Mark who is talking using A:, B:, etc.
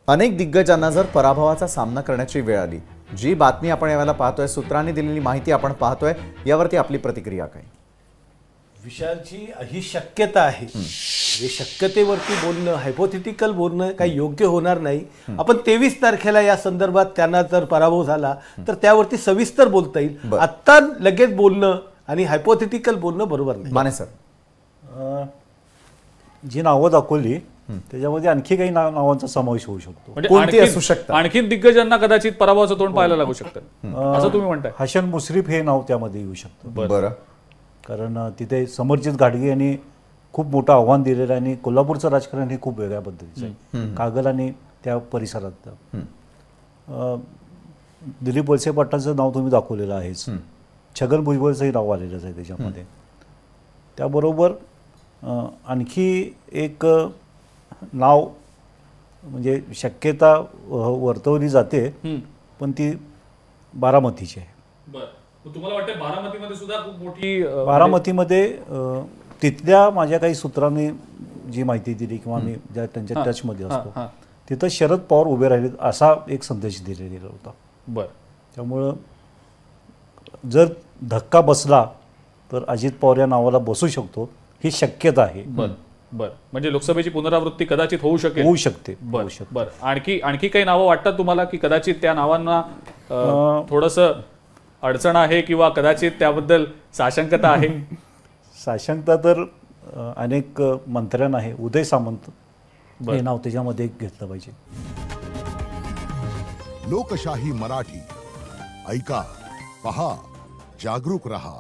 A: अनेक दिग्गजांना जर पराभवाचा सामना करण्याची वेळ आली, जी बातमी आपण यावेळेला पाहतोय, सूत्रांनी दिलेली माहिती आपण पाहतोय, यावरती आपली प्रतिक्रिया काय?
B: विशालची ही शक्यता आहे, हे शक्यतेवरती बोलणं, हायपोथेटिकल बोलणं काही योग्य होणार नाही. आपण 23 तारखेला या संदर्भात त्यांना जर पराभव झाला तर त्यावरती सविस्तर बोलता येईल. आत्ता लगेच बोलणं आणि हायपोथेटिकल बोलणं बरोबर नाही.
A: माने सर,
C: जी नावं दाखवली त्याच्यामध्ये आणखी काही नावांचा समावेश होऊ शकतो.
A: कोणती
D: म्हणजे
A: असू शकतात?
D: आणखी दिग्गजांना कदाचित पराभवाचं तोंड पाहायला लागू शकतं असं तुम्ही म्हणताय.
C: हसन मुश्रीफ हे नाव त्यामध्ये येऊ शकतं.
A: बरं,
C: कारण तिथे समरजित घाटगे यांनी खूप मोठं आव्हान दिलेलं आहे आणि कोल्हापूरचं राजकारण हे खूप वेगळ्या पद्धतीचं आहे. कागल आणि त्या परिसरात दिलीप वळसे पाटलांचं नाव तुम्ही दाखवलेलं आहेच. छगन भुजबळचंही नाव आलेलंच आहे त्याच्यामध्ये. त्याबरोबर आणखी एक नाव म्हणजे शक्यता वर्तवली जाते, पण ती बारामतीची आहे.
D: तुम्हाला वाटतं बारामतीमध्ये सुद्धा खूप मोठी
C: बारामतीमध्ये तिथल्या माझ्या काही सूत्रांनी जी माहिती दिली किंवा मी ज्या त्यांच्या टचमध्ये असतो तिथं शरद पवार उभे राहिले असा एक संदेश दिलेला होता.
D: बरं,
C: त्यामुळं जर धक्का बसला तर अजित पवार या नावाला बसू शकतो ही शक्यता आहे.
D: बरं, म्हणजे लोकसभेची पुनरावृत्ती कदाचित होऊ शकते. बरं, आणखी काही नावं वाटतात तुम्हाला की कदाचित त्या नावांना थोडंसं अडचण आहे किंवा कदाचित त्याबद्दल साशंकता आहे?
C: साशंकता तर अनेक मंत्र्यांना आहे. उदय सामंत हे नाव त्याच्यामध्ये घेतलं पाहिजे.
E: लोकशाही मराठी ऐका, पहा, जागरूक रहा.